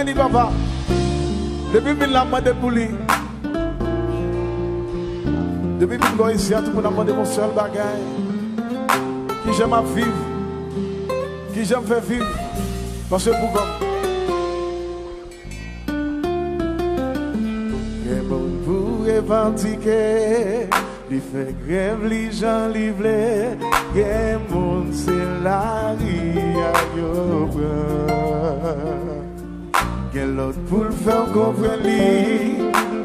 dit papa. Depuis que la demandé pour lui. Depuis que je suis ici, tout le monde a demandé mon seul bagage. Qui j'aime à vivre. Qui j'aime faire vivre. Parce que pour comme. Et bon pour revendiquer. Il fait grève, les gens livrent. Et mon c'est la ria. Quel l'autre pour le faire comprendre.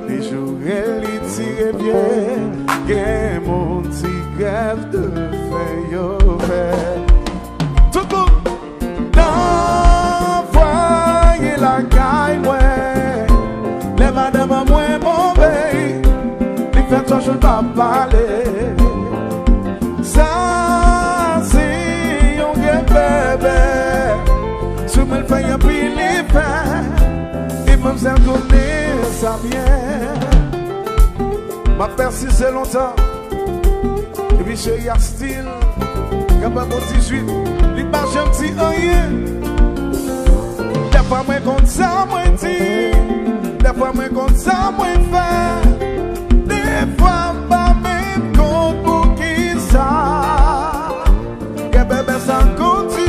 Les jours les tire bien. Que mon petit grève de fait. Tout le monde d'envoyer la caille, ouais. Les madames à moins mauvais. Les fêtes je ne pas parler. Ça c'est un bébé. Si je me fais un pile les faits. Et même si je connais ça bien. Ma persisté longtemps. Et puis chez Yastil, quand mon 18, l'image un petit rien. Des fois moi contre ça, moi dit. Des fois moi contre ça, moi fait. Des fois pas même contre pour qui ça. Que bébé ça continue.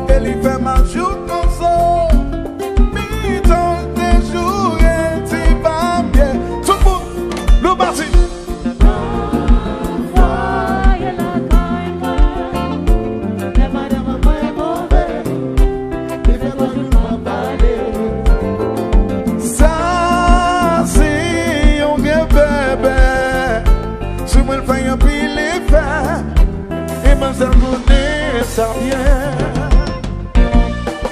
Et il fait ma joue comme ça. Mais dans des jours, il dit pas bien. Tout le monde. Le basi. Ça c'est un bien bébé. Si moi le fais un pile les faire. Et moi ça connaît ça bien.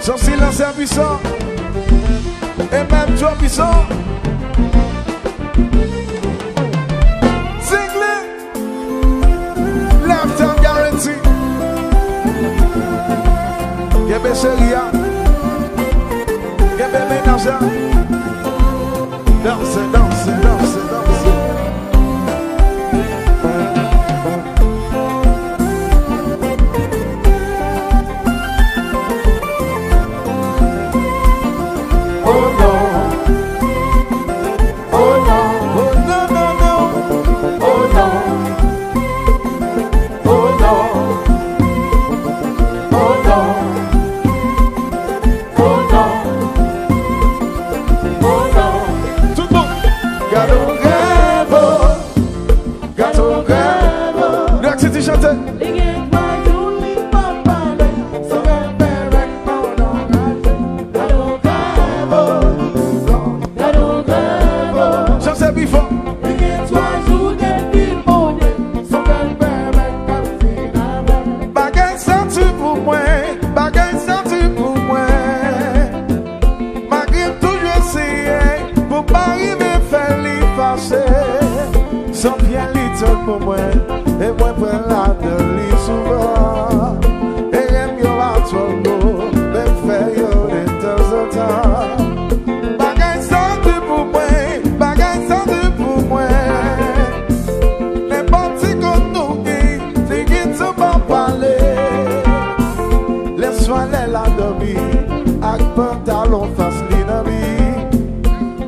Son silence est puissant. Et même toi puissant. Lifetime guarantee. Gebe seria. Gebe ménage. Danse, danse, danse, danse. Oh non. Oh non. Oh non, non, non. Oh non. Sans bien little pour moi. Et moi pour la de lui souvent. Et j'aime yo à toi, même faire yo de temps en temps. Bagaille santé pour moi, bagaille santé pour moi. Les parties qu'on nous dit, c'est qu'ils ne sont pas parler. Laisse-moi les la dormir, avec pantalon face l'inami.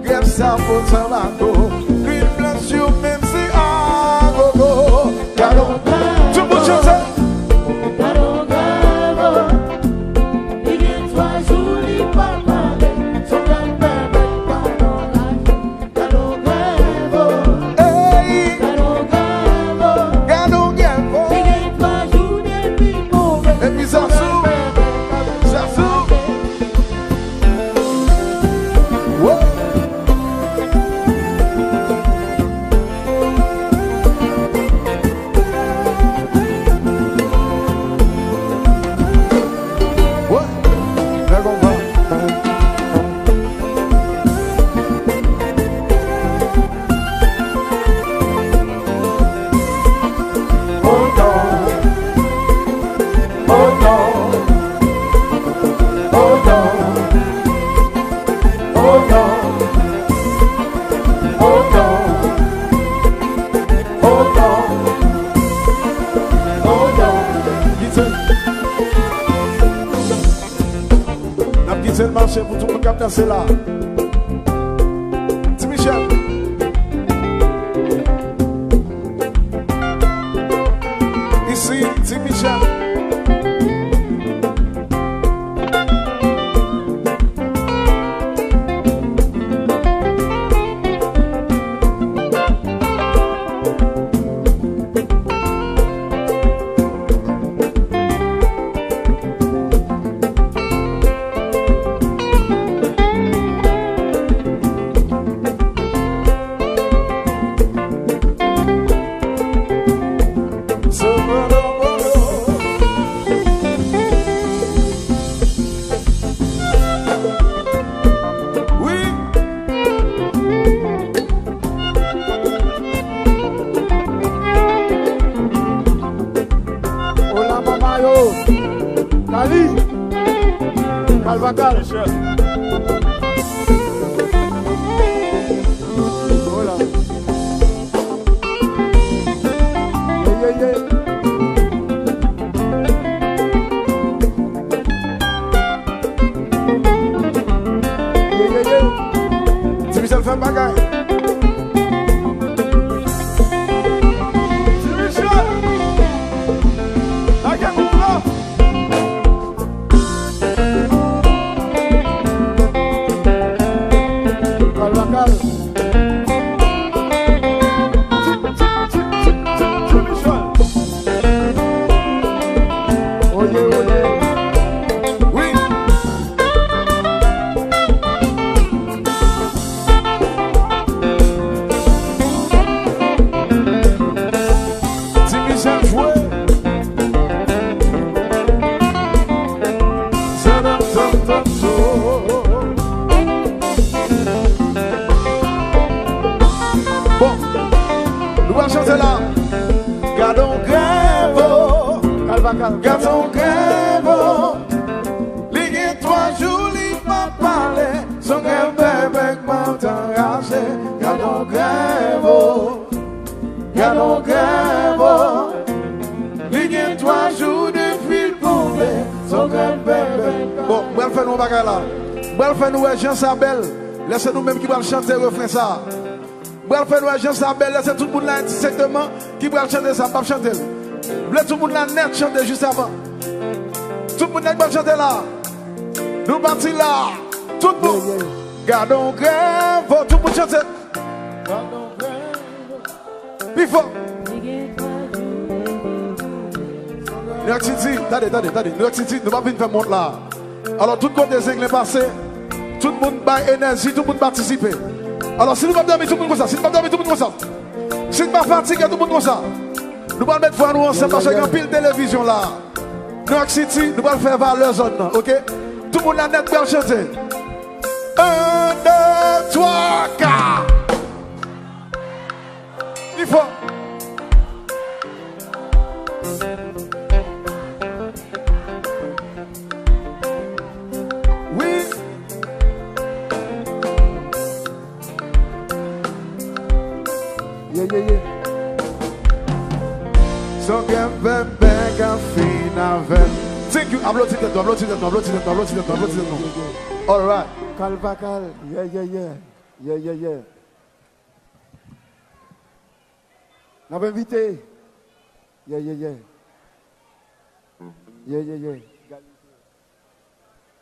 Grève ça pour s'en bateau, une place sur même si à gogo. Tout le monde chante. c'est le marché pour tout le monde qui a dansé là. Petit Michel. Ici, Petit Michel. Jean-Sabel, laissez-nous même qui va chanter le refrain ça. Bref, nous Jean-Sabel, laissez tout le monde là directement qui va chanter ça, pas chanter. Laissez tout le monde là net chanter juste avant. Tout le monde là qui va chanter là. Nous partons là. Tout le monde. Gardons grève, tout le monde chanter. Gardons grève. Plus fort. New York City, attendez. New York City, nous ne pouvons pas faire monter là. Alors, tout le monde des Anglais passés. Tout le monde a énergie, tout le monde participe. Alors si nous ne pouvons pas dormir, tout le monde comme ça. Si nous ne pouvons pas dormir, tout le monde comme ça. Si nous ne pouvons pas fatiguer, tout le monde comme ça. Nous allons mettre foi nous ensemble parce qu'il y a une pile de télévision là. New York City, nous allons faire valeur zone là, ok? Tout le monde a net bien chanter. 1, 2, 3, 4. Il faut. Yeah. So get back and feel now. Thank you. Upload it. All right. Calvacal. Yeah. On va inviter. Yeah.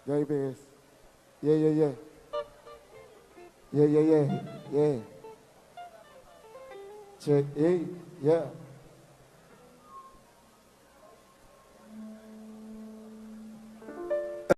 Gary Perez. Yeah. Check. Hey, yeah.